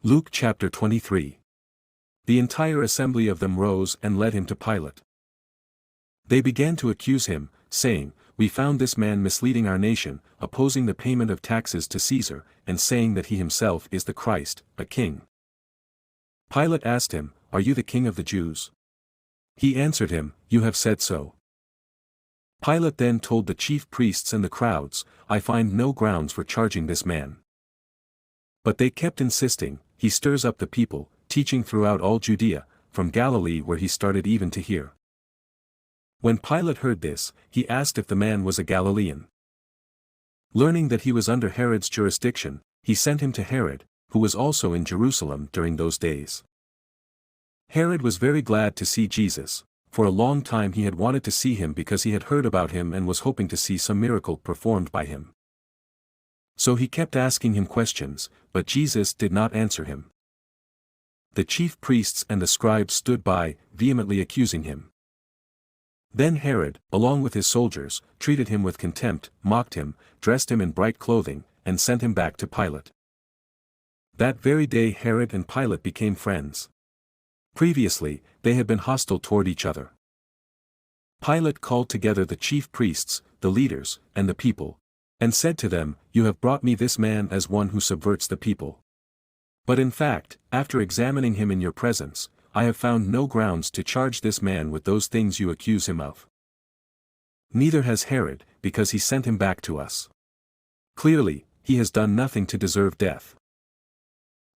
Luke chapter 23. The entire assembly of them rose and led him to Pilate. They began to accuse him, saying, "We found this man misleading our nation, opposing the payment of taxes to Caesar, and saying that he himself is the Christ, a king." Pilate asked him, "Are you the king of the Jews?" He answered him, "You have said so." Pilate then told the chief priests and the crowds, "I find no grounds for charging this man." But they kept insisting, "He stirs up the people, teaching throughout all Judea, from Galilee where he started even to here." When Pilate heard this, he asked if the man was a Galilean. Learning that he was under Herod's jurisdiction, he sent him to Herod, who was also in Jerusalem during those days. Herod was very glad to see Jesus. For a long time he had wanted to see him because he had heard about him and was hoping to see some miracle performed by him. So he kept asking him questions, but Jesus did not answer him. The chief priests and the scribes stood by, vehemently accusing him. Then Herod, along with his soldiers, treated him with contempt, mocked him, dressed him in bright clothing, and sent him back to Pilate. That very day Herod and Pilate became friends. Previously, they had been hostile toward each other. Pilate called together the chief priests, the leaders, and the people, and said to them, "You have brought me this man as one who subverts the people. But in fact, after examining him in your presence, I have found no grounds to charge this man with those things you accuse him of. Neither has Herod, because he sent him back to us. Clearly, he has done nothing to deserve death.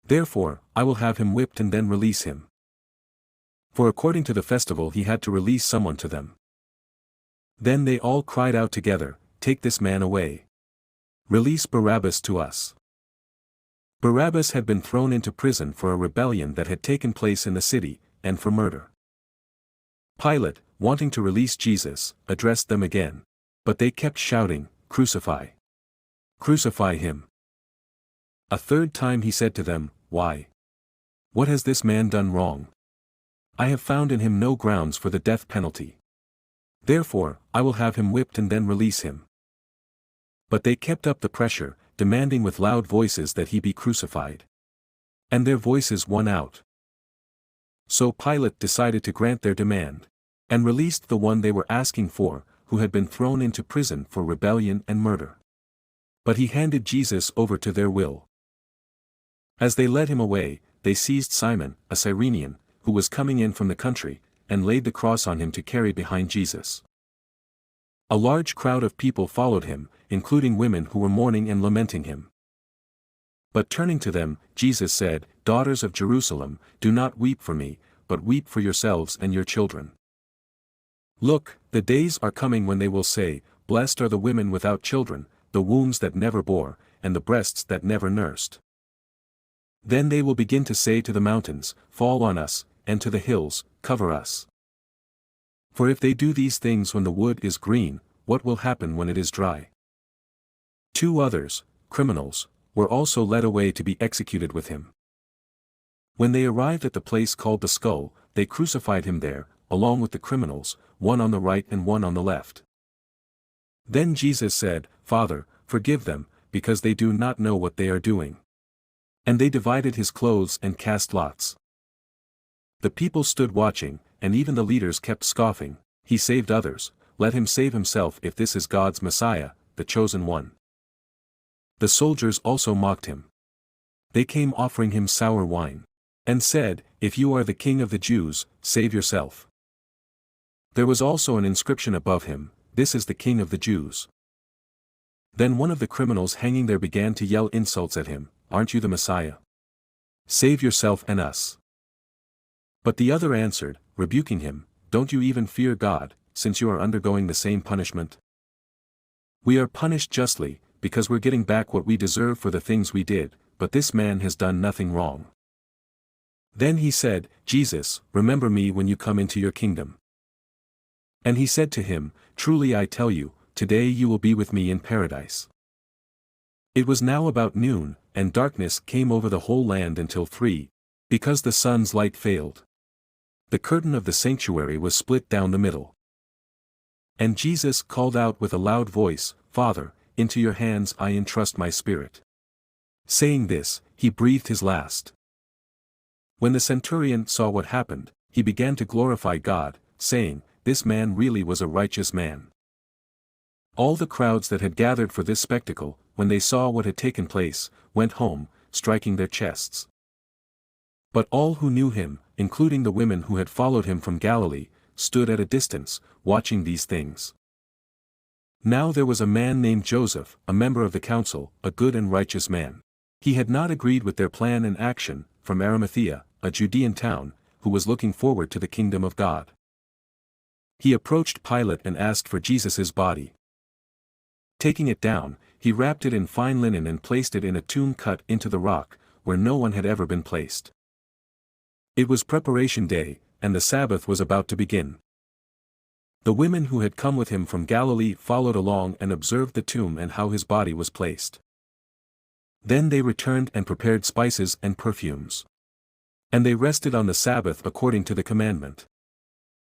Therefore, I will have him whipped and then release him." For according to the festival he had to release someone to them. Then they all cried out together, "Take this man away. Release Barabbas to us." Barabbas had been thrown into prison for a rebellion that had taken place in the city, and for murder. Pilate, wanting to release Jesus, addressed them again. But they kept shouting, "Crucify! Crucify him!" A third time he said to them, "Why? What has this man done wrong? I have found in him no grounds for the death penalty. Therefore, I will have him whipped and then release him." But they kept up the pressure, demanding with loud voices that he be crucified. And their voices won out. So Pilate decided to grant their demand, and released the one they were asking for, who had been thrown into prison for rebellion and murder. But he handed Jesus over to their will. As they led him away, they seized Simon, a Cyrenian, who was coming in from the country, and laid the cross on him to carry behind Jesus. A large crowd of people followed him, including women who were mourning and lamenting him. But turning to them, Jesus said, "Daughters of Jerusalem, do not weep for me, but weep for yourselves and your children. Look, the days are coming when they will say, 'Blessed are the women without children, the wombs that never bore, and the breasts that never nursed.' Then they will begin to say to the mountains, 'Fall on us,' and to the hills, 'Cover us.' For if they do these things when the wood is green, what will happen when it is dry?" 2 others, criminals, were also led away to be executed with him. When they arrived at the place called the Skull, they crucified him there, along with the criminals, one on the right and one on the left. Then Jesus said, "Father, forgive them, because they do not know what they are doing." And they divided his clothes and cast lots. The people stood watching, and even the leaders kept scoffing, "He saved others, let him save himself if this is God's Messiah, the chosen one." The soldiers also mocked him. They came offering him sour wine, and said, "If you are the king of the Jews, save yourself." There was also an inscription above him, "This is the King of the Jews." Then one of the criminals hanging there began to yell insults at him, "Aren't you the Messiah? Save yourself and us." But the other answered, rebuking him, "Don't you even fear God, since you are undergoing the same punishment? We are punished justly, because we're getting back what we deserve for the things we did, but this man has done nothing wrong." Then he said, "Jesus, remember me when you come into your kingdom." And he said to him, "Truly I tell you, today you will be with me in paradise." It was now about noon, and darkness came over the whole land until 3, because the sun's light failed. The curtain of the sanctuary was split down the middle. And Jesus called out with a loud voice, "Father, into your hands I entrust my spirit." Saying this, he breathed his last. When the centurion saw what happened, he began to glorify God, saying, "This man really was a righteous man." All the crowds that had gathered for this spectacle, when they saw what had taken place, went home, striking their chests. But all who knew him, including the women who had followed him from Galilee, stood at a distance, watching these things. Now there was a man named Joseph, a member of the council, a good and righteous man. He had not agreed with their plan and action, from Arimathea, a Judean town, who was looking forward to the kingdom of God. He approached Pilate and asked for Jesus' body. Taking it down, he wrapped it in fine linen and placed it in a tomb cut into the rock, where no one had ever been placed. It was preparation day, and the Sabbath was about to begin. The women who had come with him from Galilee followed along and observed the tomb and how his body was placed. Then they returned and prepared spices and perfumes. And they rested on the Sabbath according to the commandment.